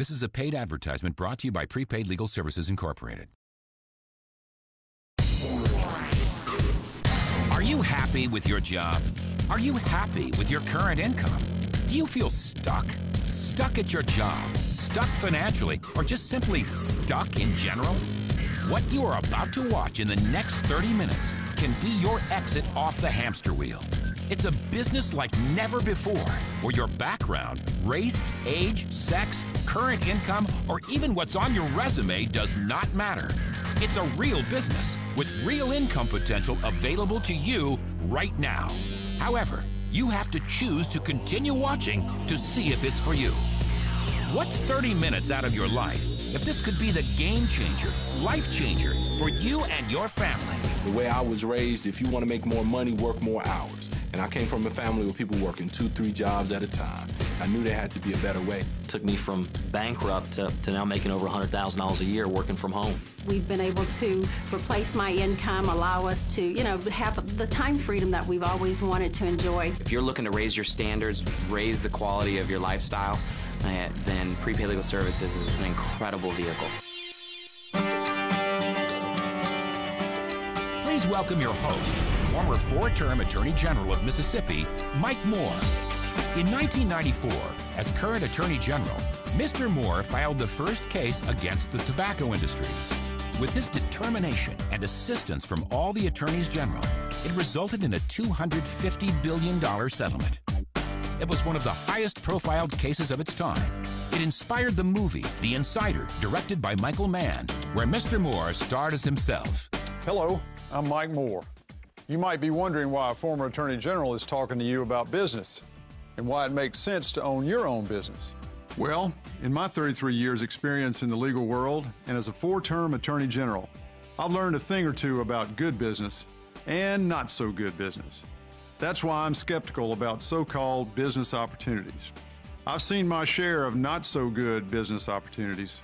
This is a paid advertisement brought to you by Prepaid Legal Services Incorporated. Are you happy with your job? Are you happy with your current income? Do you feel stuck? Stuck at your job? Stuck financially? Or just simply stuck in general? What you are about to watch in the next 30 minutes can be your exit off the hamster wheel. It's a business like never before, where your background, race, age, sex, current income, or even what's on your resume does not matter. It's a real business with real income potential available to you right now. However, you have to choose to continue watching to see if it's for you. What's 30 minutes out of your life if this could be the game changer, life changer for you and your family? The way I was raised, if you want to make more money, work more hours. And I came from a family where people working 2-3 jobs at a time. I knew there had to be a better way. It took me from bankrupt to now making over $100,000 a year working from home. We've been able to replace my income, allow us to, have the time freedom that we've always wanted to enjoy. If you're looking to raise your standards, raise the quality of your lifestyle, then Prepaid Legal Services is an incredible vehicle. Please welcome your host, former 4-term Attorney General of Mississippi, Mike Moore. In 1994, as current Attorney General, Mr. Moore filed the first case against the tobacco industries. With his determination and assistance from all the attorneys general, it resulted in a $250 billion settlement. It was one of the highest profiled cases of its time. It inspired the movie The Insider, directed by Michael Mann, where Mr. Moore starred as himself. Hello, I'm Mike Moore. You might be wondering why a former Attorney General is talking to you about business and why it makes sense to own your own business. Well, in my 33 years experience in the legal world and as a 4-term Attorney General, I've learned a thing or two about good business and not so good business. That's why I'm skeptical about so-called business opportunities. I've seen my share of not so good business opportunities.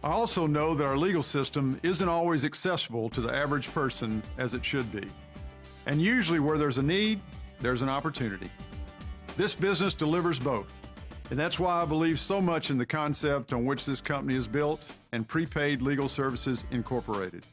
I also know that our legal system isn't always accessible to the average person as it should be. And usually where there's a need, there's an opportunity. This business delivers both. And that's why I believe so much in the concept on which this company is built and Prepaid Legal Services Incorporated.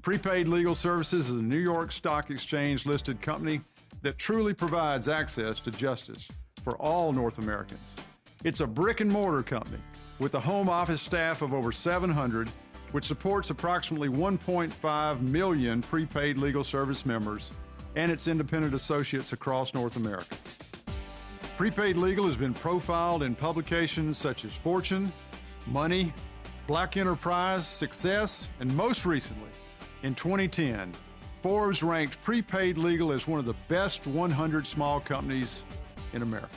Prepaid Legal Services is a New York Stock Exchange listed company that truly provides access to justice for all North Americans. It's a brick and mortar company with a home office staff of over 700, which supports approximately 1.5 million prepaid legal service members and its independent associates across North America. Prepaid Legal has been profiled in publications such as Fortune, Money, Black Enterprise, Success, and most recently, in 2010, Forbes ranked Prepaid Legal as one of the best 100 small companies in America.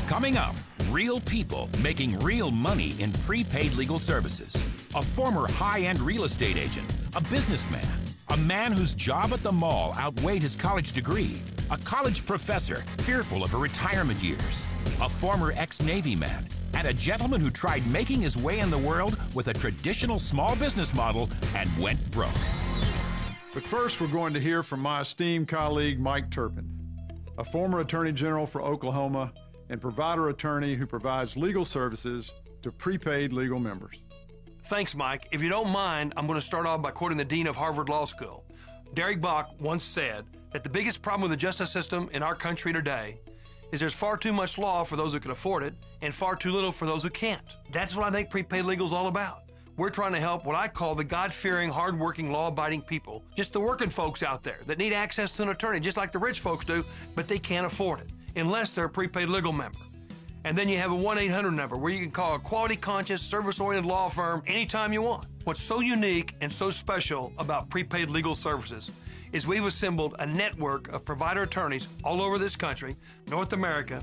Coming up, real people making real money in prepaid legal services. A former high-end real estate agent, a businessman, a man whose job at the mall outweighed his college degree, a college professor fearful of her retirement years, a former ex-Navy man, and a gentleman who tried making his way in the world with a traditional small business model and went broke. But first, we're going to hear from my esteemed colleague, Mike Turpin, a former Attorney General for Oklahoma and provider attorney who provides legal services to prepaid legal members. Thanks, Mike. If you don't mind, I'm going to start off by quoting the Dean of Harvard Law School. Derek Bach once said that the biggest problem with the justice system in our country today is there's far too much law for those who can afford it and far too little for those who can't. That's what I think prepaid legal is all about. We're trying to help what I call the God-fearing, hard-working, law-abiding people, just the working folks out there that need access to an attorney just like the rich folks do, but they can't afford it unless they're a prepaid legal member. And then you have a 1-800 number where you can call a quality-conscious, service-oriented law firm anytime you want. What's so unique and so special about prepaid legal services is we've assembled a network of provider attorneys all over this country, North America.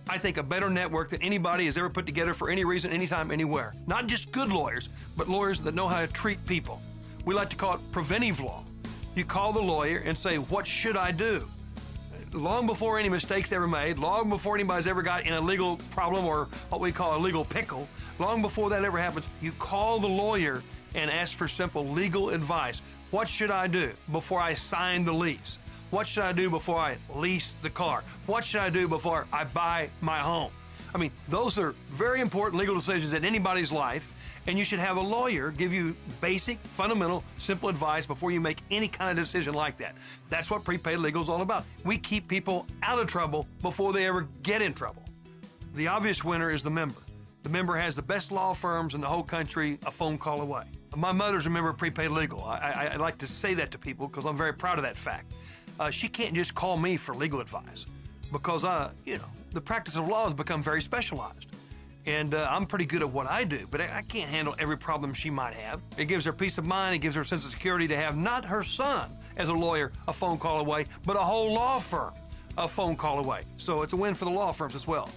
I think a better network than anybody has ever put together for any reason, anytime, anywhere. Not just good lawyers, but lawyers that know how to treat people. We like to call it preventive law. You call the lawyer and say, what should I do? Long before any mistakes ever made, long before anybody's ever got in a legal problem or what we call a legal pickle, long before that ever happens, you call the lawyer and ask for simple legal advice. What should I do before I sign the lease? What should I do before I lease the car? What should I do before I buy my home? I mean, those are very important legal decisions in anybody's life, and you should have a lawyer give you basic, fundamental, simple advice before you make any kind of decision like that. That's what prepaid legal is all about. We keep people out of trouble before they ever get in trouble. The obvious winner is the member. The member has the best law firms in the whole country a phone call away. My mother's a member of Prepaid Legal. I like to say that to people because I'm very proud of that fact. She can't just call me for legal advice because, the practice of law has become very specialized. And I'm pretty good at what I do, but I can't handle every problem she might have. It gives her peace of mind. It gives her a sense of security to have not her son as a lawyer a phone call away, but a whole law firm a phone call away. So it's a win for the law firms as well.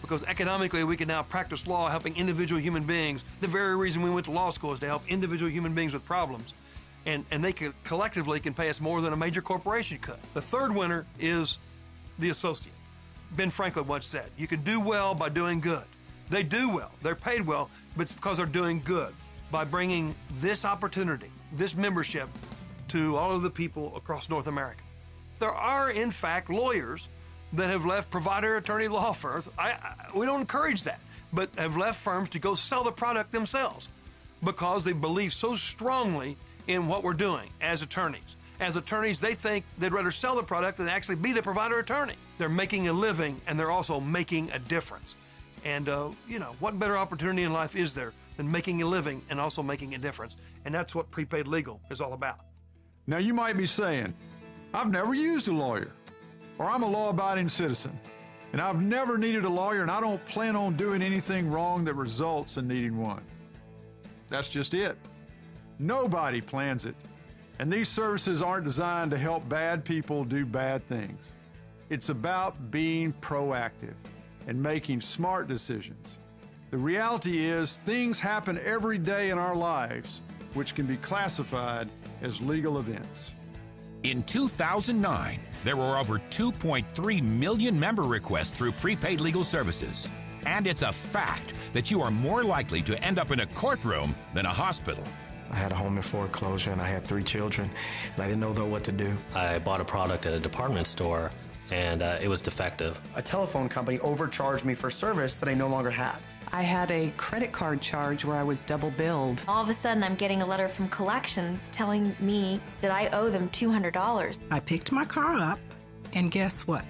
Because economically, we can now practice law helping individual human beings. The very reason we went to law school is to help individual human beings with problems. And they collectively can pay us more than a major corporation could. The third winner is the associate. Ben Franklin once said, you can do well by doing good. They do well, they're paid well, but it's because they're doing good by bringing this opportunity, this membership to all of the people across North America. There are, in fact, lawyers that have left provider attorney law firms. We don't encourage that, but have left firms to go sell the product themselves because they believe so strongly in what we're doing as attorneys. As attorneys, they think they'd rather sell the product than actually be the provider attorney. They're making a living and they're also making a difference. And, what better opportunity in life is there than making a living and also making a difference? And that's what prepaid legal is all about. Now, you might be saying, I've never used a lawyer, or I'm a law-abiding citizen, and I've never needed a lawyer, and I don't plan on doing anything wrong that results in needing one. That's just it. Nobody plans it. And these services aren't designed to help bad people do bad things. It's about being proactive and making smart decisions. The reality is, things happen every day in our lives, which can be classified as legal events. In 2009, there were over 2.3 million member requests through prepaid legal services. And it's a fact that you are more likely to end up in a courtroom than a hospital. I had a home in foreclosure and I had 3 children, and I didn't know though what to do. I bought a product at a department store and it was defective. A telephone company overcharged me for service that I no longer had. I had a credit card charge where I was double billed. All of a sudden, I'm getting a letter from collections telling me that I owe them $200. I picked my car up, and guess what?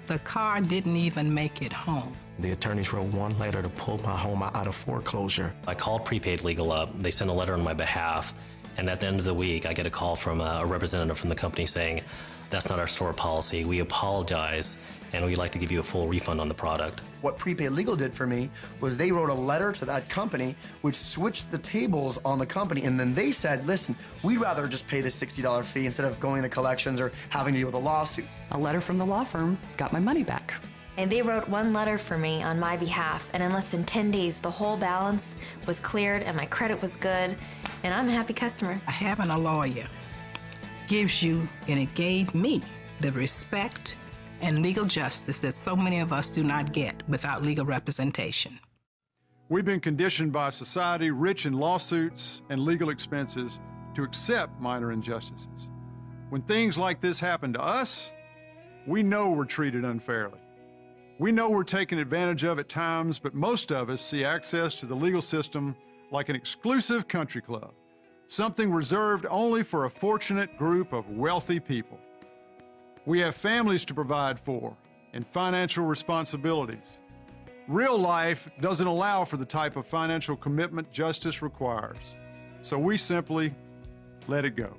The car didn't even make it home. The attorneys wrote one letter to pull my home out of foreclosure. I called Prepaid Legal up. They sent a letter on my behalf, and at the end of the week, I get a call from a representative from the company saying, that's not our store policy. We apologize, and we'd like to give you a full refund on the product. What Prepaid Legal did for me was they wrote a letter to that company which switched the tables on the company, and then they said, listen, we'd rather just pay the $60 fee instead of going to collections or having to deal with a lawsuit. A letter from the law firm got my money back. And they wrote one letter for me on my behalf, and in less than 10 days, the whole balance was cleared and my credit was good, and I'm a happy customer. Having a lawyer gives you, and it gave me, the respect and legal justice that so many of us do not get without legal representation. We've been conditioned by society, rich in lawsuits and legal expenses, to accept minor injustices. When things like this happen to us, we know we're treated unfairly. We know we're taken advantage of at times, but most of us see access to the legal system like an exclusive country club, something reserved only for a fortunate group of wealthy people. We have families to provide for and financial responsibilities. Real life doesn't allow for the type of financial commitment justice requires, so we simply let it go.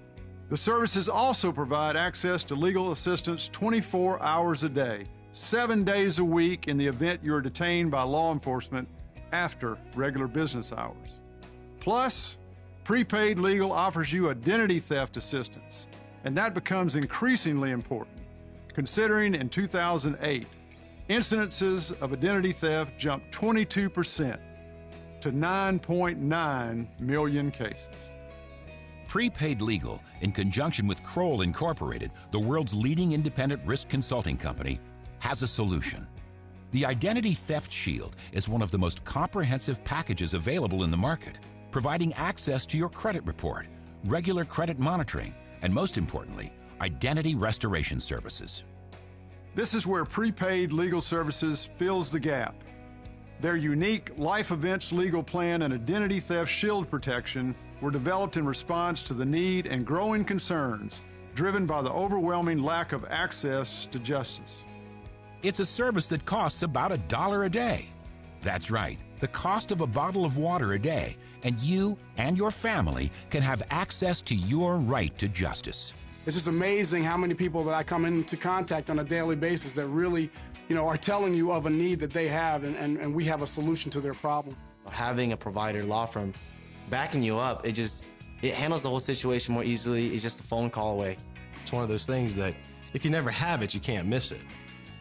The services also provide access to legal assistance 24 hours a day, 7 days a week in the event you're detained by law enforcement after regular business hours. Plus, Prepaid Legal offers you identity theft assistance, and that becomes increasingly important, considering in 2008, incidences of identity theft jumped 22% to 9.9 million cases. Prepaid Legal, in conjunction with Kroll Incorporated, the world's leading independent risk consulting company, has a solution. The Identity Theft Shield is one of the most comprehensive packages available in the market, providing access to your credit report, regular credit monitoring, and most importantly, identity restoration services. This is where Prepaid Legal Services fills the gap. Their unique Life Events Legal Plan and Identity Theft Shield Protection were developed in response to the need and growing concerns driven by the overwhelming lack of access to justice. It's a service that costs about $1 a day. That's right, the cost of a bottle of water a day, and you and your family can have access to your right to justice. It's just amazing how many people that I come into contact on a daily basis that really, are telling you of a need that they have, and we have a solution to their problem. Having a provider law firm backing you up, it handles the whole situation more easily. It's just a phone call away. It's one of those things that if you never have it, you can't miss it.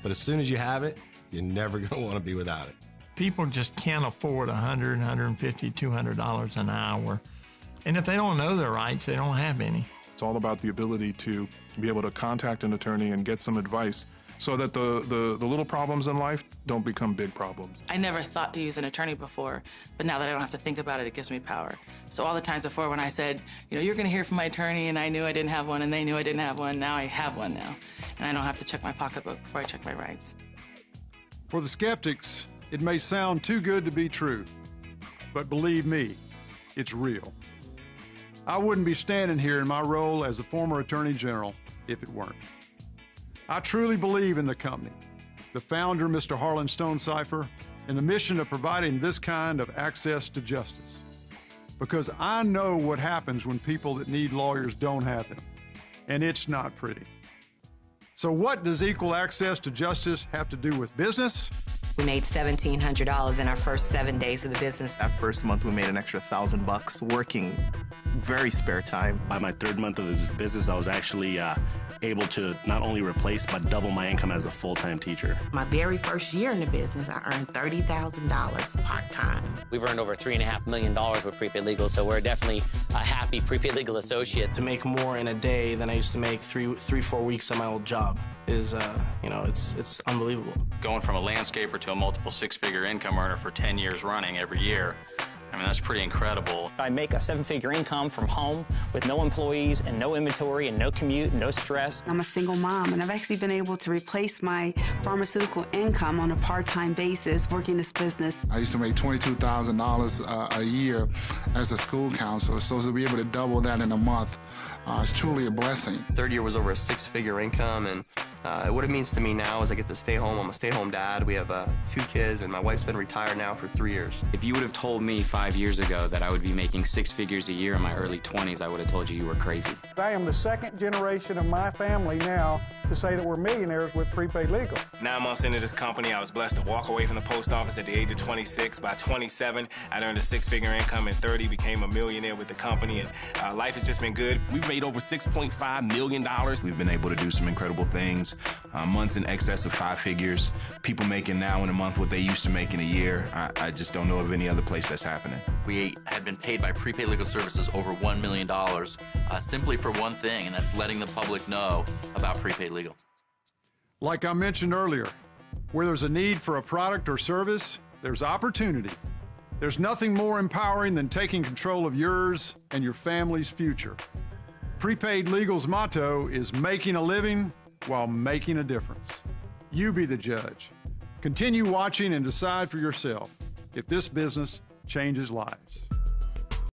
But as soon as you have it, you're never going to want to be without it. People just can't afford $100, $150, $200 an hour. And if they don't know their rights, they don't have any. It's all about the ability to be able to contact an attorney and get some advice so that the little problems in life don't become big problems. I never thought to use an attorney before, but now that I don't have to think about it, it gives me power. So all the times before when I said, you're going to hear from my attorney, and I knew I didn't have one, and they knew I didn't have one, now I have one now. And I don't have to check my pocketbook before I check my rights. For the skeptics, it may sound too good to be true, but believe me, it's real. I wouldn't be standing here in my role as a former Attorney General if it weren't. I truly believe in the company, the founder, Mr. Harlan Stonecipher, and the mission of providing this kind of access to justice. Because I know what happens when people that need lawyers don't have them, and it's not pretty. So what does equal access to justice have to do with business? We made $1,700 in our first 7 days of the business. That first month, we made an extra $1,000 working very spare time. By my third month of this business, I was actually able to not only replace but double my income as a full-time teacher. My very first year in the business, I earned $30,000 part-time. We've earned over $3.5 million with Prepaid Legal, so we're definitely a happy Prepaid Legal associate. To make more in a day than I used to make 4 weeks at my old job is, it's unbelievable. Going from a landscaper to a multiple six-figure income earner for 10 years running every year, I mean, that's pretty incredible. I make a 7-figure income from home with no employees and no inventory and no commute, no stress. I'm a single mom, and I've actually been able to replace my pharmaceutical income on a part-time basis working this business. I used to make $22,000 a year as a school counselor, so to be able to double that in a month is truly a blessing. Third year was over a 6-figure income, and what it means to me now is I get to stay home. I'm a stay-home dad. We have 2 kids, and my wife's been retired now for 3 years. If you would have told me 5 years ago that I would be making 6 figures a year in my early 20s, I would have told you were crazy. I am the second generation of my family now to say that we're millionaires with Prepaid Legal. 9 months into this company, I was blessed to walk away from the post office at the age of 26. By 27, I earned a 6-figure income, and 30, became a millionaire with the company, and life has just been good. We've made over $6.5 million. We've been able to do some incredible things. Months in excess of 5 figures. People making now in a month what they used to make in a year. I just don't know of any other place that's happening. We had been paid by Prepaid Legal Services over $1 million simply for one thing, and that's letting the public know about Prepaid Legal. Like I mentioned earlier, where there's a need for a product or service, there's opportunity. There's nothing more empowering than taking control of yours and your family's future. Prepaid Legal's motto is making a living while making a difference. You be the judge. Continue watching and decide for yourself if this business changes lives.